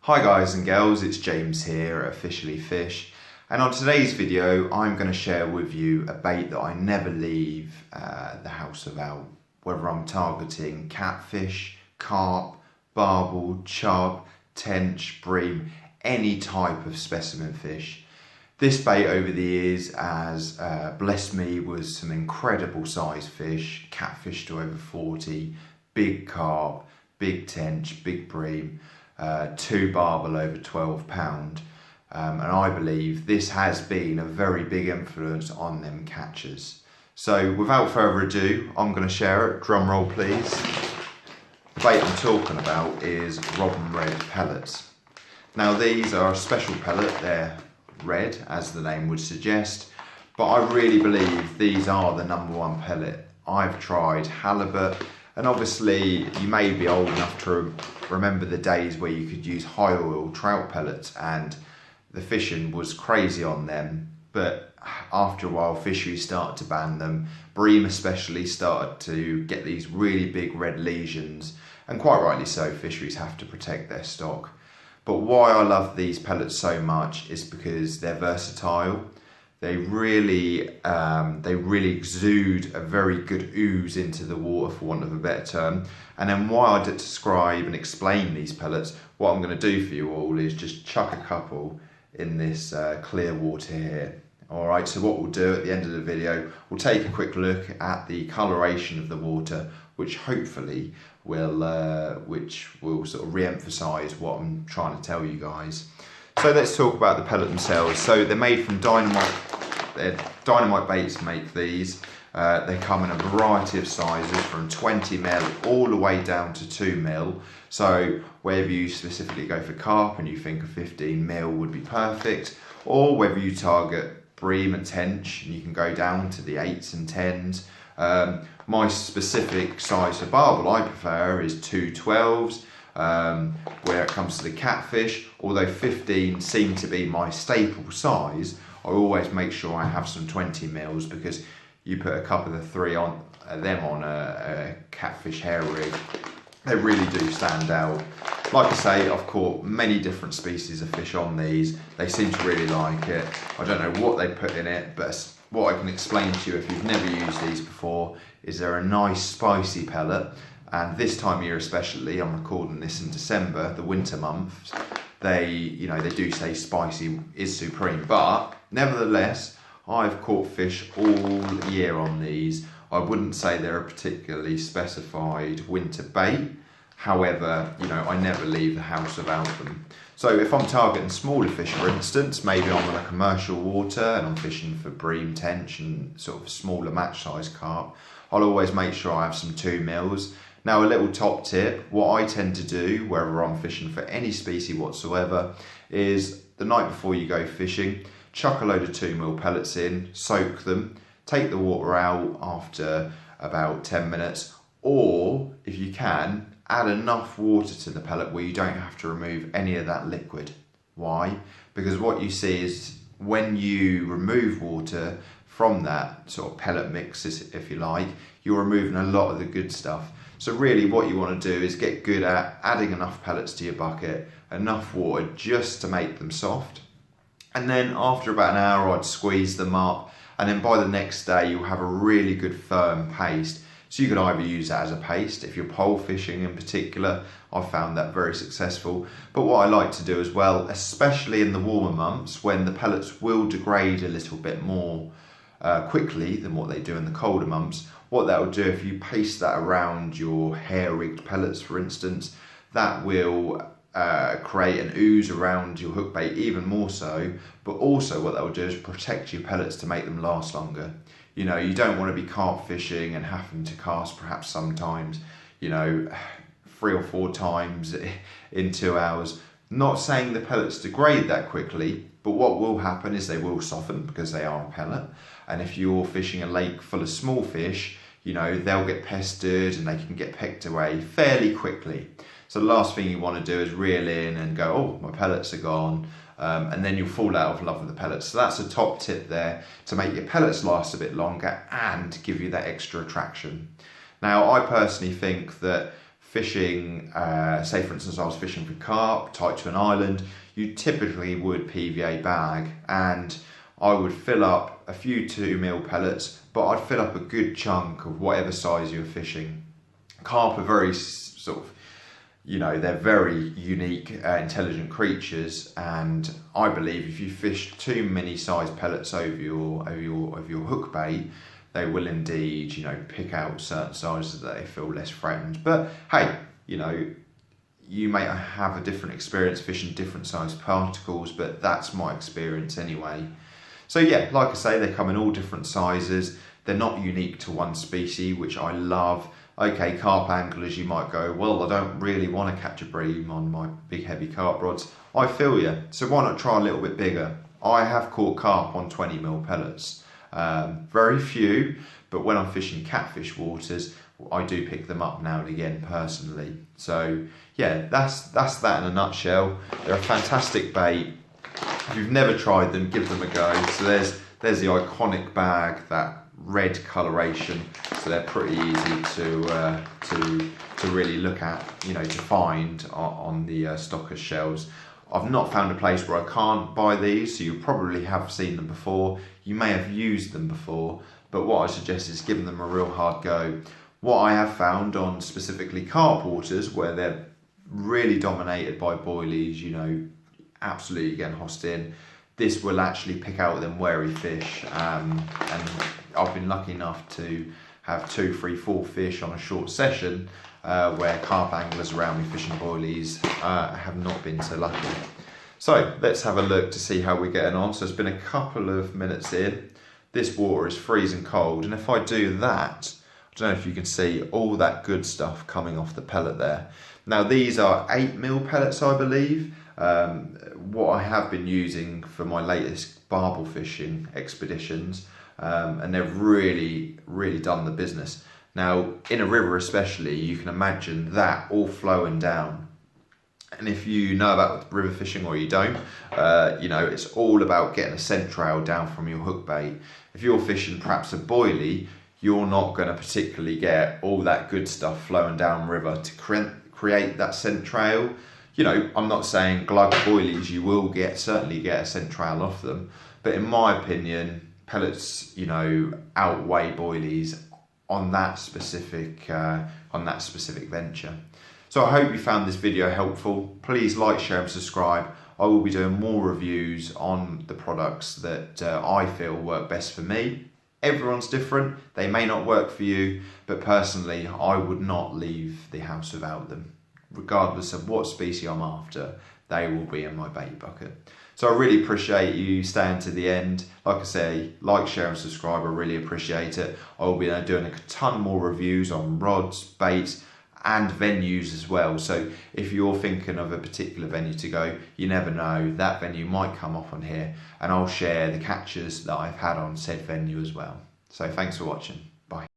Hi guys and girls, it's James here at Officially Fish, and on today's video I'm going to share with you a bait that I never leave the house without, whether I'm targeting catfish, carp, barbel, chub, tench, bream, any type of specimen fish. This bait over the years has blessed me with some incredible size fish, catfish to over 40, big carp, big tench, big bream, 2 barbel over 12 pound, and I believe this has been a very big influence on them catchers. So without further ado, I'm going to share it. Drum roll please. The bait I'm talking about is robin red pellets. Now these are a special pellet, they're red as the name would suggest, but I really believe these are the #1 pellet. I've tried halibut, and obviously you may be old enough to remember the days where you could use high oil trout pellets and the fishing was crazy on them, but after a while fisheries started to ban them. Bream especially started to get these really big red lesions, and quite rightly so, fisheries have to protect their stock. But why I love these pellets so much is because they're versatile. They really exude a very good ooze into the water, for want of a better term. And then while I describe and explain these pellets, what I'm going to do for you all is just chuck a couple in this clear water here. Alright, so what we'll do at the end of the video, we'll take a quick look at the coloration of the water, which hopefully will sort of re-emphasise what I'm trying to tell you guys. So let's talk about the pellet themselves. So they're made from dynamite. Dynamite baits make these. They come in a variety of sizes from 20mm all the way down to 2mm. So whether you specifically go for carp and you think a 15mm would be perfect, or whether you target bream and tench and you can go down to the 8s and 10s. My specific size for barbel I prefer is 212s. Where it comes to the catfish, although 15 seem to be my staple size, I always make sure I have some 20mm, because you put a couple of the 3 on them on a catfish hair rig, they really do stand out. Like I say, I've caught many different species of fish on these. They seem to really like it. I don't know what they put in it, but what I can explain to you if you've never used these before is they're a nice spicy pellet. And this time of year especially, I'm recording this in December, the winter months, they do say spicy is supreme, but nevertheless, I've caught fish all year on these. I wouldn't say they're a particularly specified winter bait. However, I never leave the house without them. So if I'm targeting smaller fish, for instance, maybe I'm on a commercial water and I'm fishing for bream, tench and sort of smaller match size carp, I'll always make sure I have some 2mm. Now a little top tip, what I tend to do, wherever I'm fishing for any species whatsoever, is the night before you go fishing, chuck a load of 2mm pellets in, soak them, take the water out after about 10 minutes, or if you can, add enough water to the pellet where you don't have to remove any of that liquid. Why? Because what you see is when you remove water from that sort of pellet mix, if you like, you're removing a lot of the good stuff. So really what you want to do is get good at adding enough pellets to your bucket, enough water just to make them soft. And then after about an hour I'd squeeze them up, and then by the next day you'll have a really good firm paste. So you could either use that as a paste, if you're pole fishing in particular, I've found that very successful. But what I like to do as well, especially in the warmer months when the pellets will degrade a little bit more quickly than what they do in the colder months, what that will do, if you paste that around your hair rigged pellets for instance, that will create an ooze around your hook bait even more so, but also what that will do is protect your pellets to make them last longer. You don't want to be carp fishing and having to cast perhaps sometimes 3 or 4 times in 2 hours. Not saying the pellets degrade that quickly, but what will happen is they will soften because they are a pellet, and if you're fishing a lake full of small fish, they'll get pestered and they can get picked away fairly quickly. So the last thing you want to do is reel in and go, oh, my pellets are gone, and then you'll fall out of love with the pellets. So that's a top tip there to make your pellets last a bit longer and give you that extra attraction. Now I personally think that fishing, say for instance I was fishing for carp, tied to an island, you typically would PVA bag, and I would fill up a few 2mm pellets, but I'd fill up a good chunk of whatever size you're fishing. Carp are very sort of, you know, they're very unique, intelligent creatures, and I believe if you fish too many size pellets over your hook bait, they will indeed, you know, pick out certain sizes that they feel less threatened. But hey, you know, you may have a different experience fishing different sized particles, but that's my experience anyway. So yeah, like I say, they come in all different sizes. They're not unique to one species, which I love. Okay, carp anglers, you might go, well, I don't really want to catch a bream on my big heavy carp rods. I feel you. So why not try a little bit bigger? I have caught carp on 20mm pellets. Very few, but when I'm fishing catfish waters, I do pick them up now and again personally. So yeah, that's that in a nutshell. They're a fantastic bait. If you've never tried them, give them a go. So there's the iconic bag, that red coloration, so they're pretty easy to really look at, you know, to find on the stockers shelves. I've not found a place where I can't buy these, so you probably have seen them before. You may have used them before, but what I suggest is giving them a real hard go. What I have found on specifically carp waters, where they're really dominated by boilies, you know, absolutely getting hossed in, this will actually pick out them wary fish, and I've been lucky enough to have 2, 3, 4 fish on a short session where carp anglers around me fishing boilies have not been so lucky. So let's have a look to see how we're getting on. So it's been a couple of minutes in. This water is freezing cold, and if I do that, I don't know if you can see all that good stuff coming off the pellet there. Now these are 8mm pellets, I believe. What I have been using for my latest barbel fishing expeditions, and they've really done the business. Now in a river especially, you can imagine that all flowing down, and if you know about river fishing or you don't, you know, it's all about getting a scent trail down from your hook bait. If you're fishing perhaps a boilie, you're not going to particularly get all that good stuff flowing down river to create that scent trail. You know, I'm not saying glug boilies, you will certainly get a scent trail off them, but in my opinion, pellets, you know, outweigh boilies on that specific venture. So I hope you found this video helpful. Please like, share and subscribe. I will be doing more reviews on the products that I feel work best for me. Everyone's different, they may not work for you, but personally I would not leave the house without them. Regardless of what species I'm after, they will be in my bait bucket. So I really appreciate you staying to the end. Like I say, like, share and subscribe, I really appreciate it. I will be doing a ton more reviews on rods, baits and venues as well. So if you're thinking of a particular venue to go, you never know, that venue might come up on here, and I'll share the catches that I've had on said venue as well. So thanks for watching. Bye.